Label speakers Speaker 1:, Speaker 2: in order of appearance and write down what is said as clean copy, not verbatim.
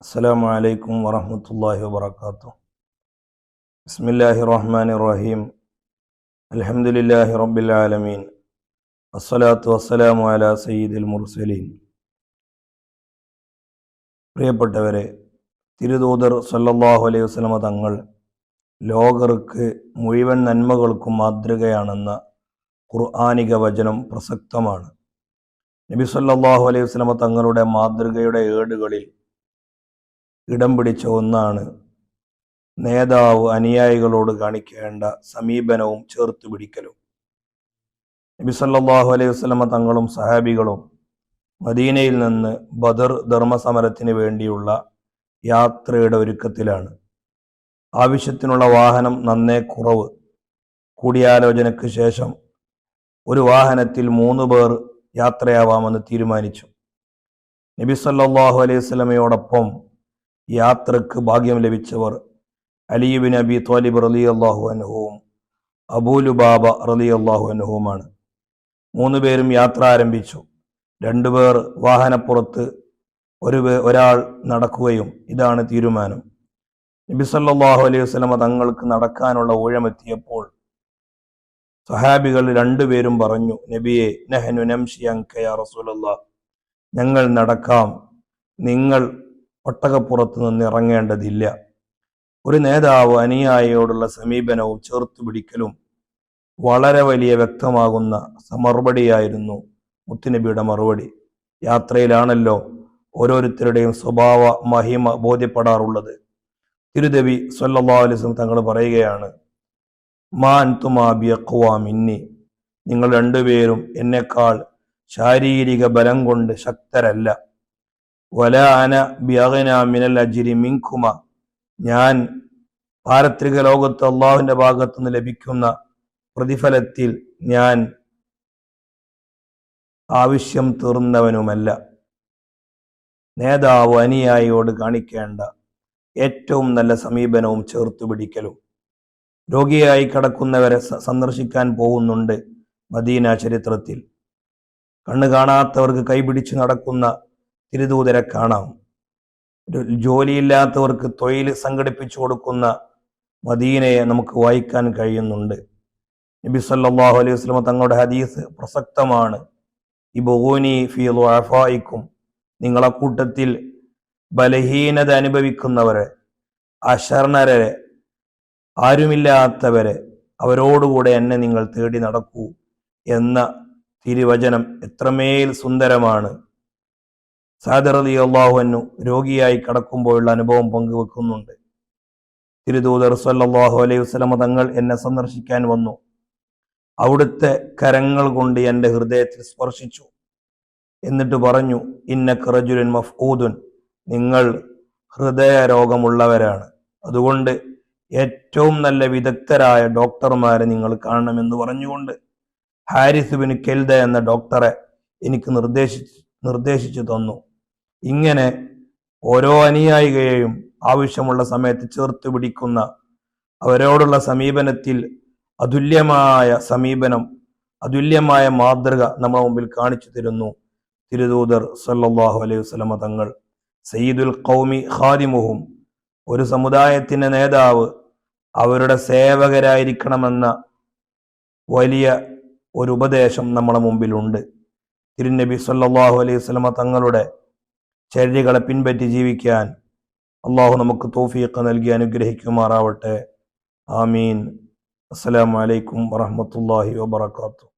Speaker 1: അസ്സലാമു അലൈക്കും വറഹ്മത്തുള്ളാഹി വബറകാതുഹു. ബിസ്മില്ലാഹിർ റഹ്മാനിർ റഹീം. അൽഹംദുലില്ലാഹി റബ്ബിൽ ആലമീൻ. വസ്സലാത്തു വസ്സലാമു അലാ സയ്യിദിൽ മുർസലീൻ. പ്രിയപ്പെട്ടവരെ, തിരുദൂതർ സല്ലല്ലാഹു അലൈഹി വസല്ലമ തങ്ങൾ ലോകർക്ക് മുഴുവൻ നന്മകൾക്കും മാതൃകയാണെന്ന ഖുർആനിക വചനം പ്രസക്തമാണ്. നബി സല്ലല്ലാഹു അലൈഹി വസല്ലമ തങ്ങളുടെ മാതൃകയുടെ ഏടുകളിൽ ഇടം പിടിച്ച ഒന്നാണ് നേതാവ് അനുയായികളോട് കാണിക്കേണ്ട സമീപനവും ചേർത്ത് പിടിക്കലും. നബി സല്ലല്ലാഹു അലൈഹി വസല്ലമ തങ്ങളും സഹാബികളും മദീനയിൽ നിന്ന് ബദർ ധർമ്മസമരത്തിന് വേണ്ടിയുള്ള യാത്രയുടെ ഒരുക്കത്തിലാണ്. ആവശ്യത്തിനുള്ള വാഹനം നന്നേ കുറവ്. കൂടിയാലോചനയ്ക്ക് ശേഷം ഒരു വാഹനത്തിൽ 3 പേർ യാത്രയാവാമെന്ന് തീരുമാനിച്ചു. നബി സല്ലല്ലാഹു അലൈഹി വസല്ലമയോടൊപ്പം യാത്രക്ക് ഭാഗ്യം ലഭിച്ചവർ അലി ഇബ്നു അബി ത്വാലിബ് റളിയല്ലാഹു അൻഹുവും അബൂ ലുബാബ റളിയല്ലാഹു അൻഹുവുമാണ്. 3 പേരും യാത്ര ആരംഭിച്ചു. 2 പേർ വാഹനപ്പുറത്ത്, ഒരാൾ നടക്കുകയും. ഇതാണ് തീരുമാനം. നബി സല്ലല്ലാഹു അലൈഹി വസല്ലമ തങ്ങൾക്ക് നടക്കാനുള്ള ഊഴമെത്തിയപ്പോൾ സഹാബികൾ 2 പേരും പറഞ്ഞു, നബിയെ, നഹ്നു നംശി അൻക യാ റസൂലല്ലാഹ്, ഞങ്ങൾ നടക്കാം, നിങ്ങൾ ഒട്ടകപ്പുറത്ത് നിന്ന് ഇറങ്ങേണ്ടതില്ല. ഒരു നേതാവ് അനുയായിയോടുള്ള സമീപനവും ചേർത്തു പിടിക്കലും വളരെ വലിയ വ്യക്തമാകുന്ന മറുപടിയായിരുന്നു മുത്തുനബിയുടെ മറുപടി. യാത്രയിലാണല്ലോ ഓരോരുത്തരുടെയും സ്വഭാവ മഹിമ ബോധ്യപ്പെടാറുള്ളത്. തിരുനബി സല്ലല്ലാഹു അലൈഹി വസല്ലം തങ്ങൾ പറയുകയാണ്, മാ അൻതുമാ ബിഅഖ്വാ മിന്നി, നിങ്ങൾ 2 പേരും എന്നെക്കാൾ ശാരീരിക ബലം കൊണ്ട് ശക്തരല്ല. വലാ അന ബിഅഗ്നാ മിനൽ അജ്രി മിൻകുമ, ഞാൻ പാരത്രിക ലോകത്ത് അള്ളാഹുവിന്റെ ഭാഗത്തു നിന്ന് ലഭിക്കുന്ന പ്രതിഫലത്തിൽ ഞാൻ ആവശ്യം തീർന്നവനുമല്ല. നേതാവ് അനുയായിയോട് കാണിക്കേണ്ട ഏറ്റവും നല്ല സമീപനവും ചേർത്തു പിടിക്കലും. രോഗിയായി കിടക്കുന്നവരെ സന്ദർശിക്കാൻ പോകുന്നുണ്ട് മദീന ചരിത്രത്തിൽ. കണ്ണു കാണാത്തവർക്ക് കൈപിടിച്ച് നടക്കുന്ന തിരുദൂതരെ കാണാം. ജോലിയില്ലാത്തവർക്ക് തൊഴിൽ സംഘടിപ്പിച്ചു കൊടുക്കുന്ന മദീനയെ നമുക്ക് വായിക്കാൻ കഴിയുന്നുണ്ട്. നബി സല്ലല്ലാഹു അലൈഹി വസല്ലം തങ്ങളുടെ ഹദീസ് പ്രസക്തമാണ്. ഇബ്ഗൂനി ഫീ ളുഅഫായിക്കും, നിങ്ങളെ കൂട്ടത്തിൽ ബലഹീനത അനുഭവിക്കുന്നവരെ, അശരണരെ, ആരുമില്ലാത്തവരെ, അവരോടുകൂടെ എന്നെ നിങ്ങൾ തേടി നടക്കൂ എന്ന തിരുവചനം എത്രമേൽ സുന്ദരമാണ്. സഅദ് റളിയല്ലാഹു അൻഹു രോഗിയായി കിടക്കുമ്പോഴുള്ള അനുഭവം പങ്കുവെക്കുന്നുണ്ട്. തിരുദൂതർ സല്ലല്ലാഹു അലൈഹി വസല്ലം തങ്ങൾ എന്നെ സന്ദർശിക്കാൻ വന്നു. അവിടുത്തെ കരങ്ങൾ കൊണ്ട് എൻ്റെ ഹൃദയത്തിൽ സ്പർശിച്ചു. എന്നിട്ട് പറഞ്ഞു, ഇന്നക റജുലുൻ മഫ്ഊദുൻ, നിങ്ങൾ ഹൃദയ രോഗമുള്ളവരാണ്, അതുകൊണ്ട് ഏറ്റവും നല്ല വിദഗ്ധരായ ഡോക്ടർമാരെ നിങ്ങൾ കാണണമെന്ന് പറഞ്ഞുകൊണ്ട് ഹാരിസ് ബിൻ കെൽദ എന്ന ഡോക്ടറെ എനിക്ക് നിർദ്ദേശിച്ചു തന്നു. ഇങ്ങനെ ഓരോ അനുയായികയെയും ആവശ്യമുള്ള സമയത്ത് ചേർത്ത് പിടിക്കുന്ന, അവരോടുള്ള സമീപനത്തിൽ അതുല്യമായ സമീപനം, അതുല്യമായ മാതൃക നമ്മുടെ മുമ്പിൽ കാണിച്ചു തരുന്നു തിരുദൂതർ സല്ലല്ലാഹു അലൈഹി വസല്ലമ തങ്ങൾ. സയ്യിദുൽ ഖൗമി ഖാദിമുഹും, ഒരു സമുദായത്തിന്റെ നേതാവ് അവരുടെ സേവകരായിരിക്കണമെന്ന വലിയ ഒരു ഉപദേശം നമ്മുടെ മുമ്പിലുണ്ട്. തിരുനബി സല്ലല്ലാഹു അലൈഹി വസല്ലമ തങ്ങളുടെ ചര്യകളെ പിൻപറ്റി ജീവിക്കാൻ അള്ളാഹു നമുക്ക് തൗഫീഖ് നൽകി അനുഗ്രഹിക്കുമാറാവട്ടെ. ആമീൻ. അസ്സലാമു അലൈക്കും വറഹ്മത്തുള്ളാഹി വബറകാതുഹു.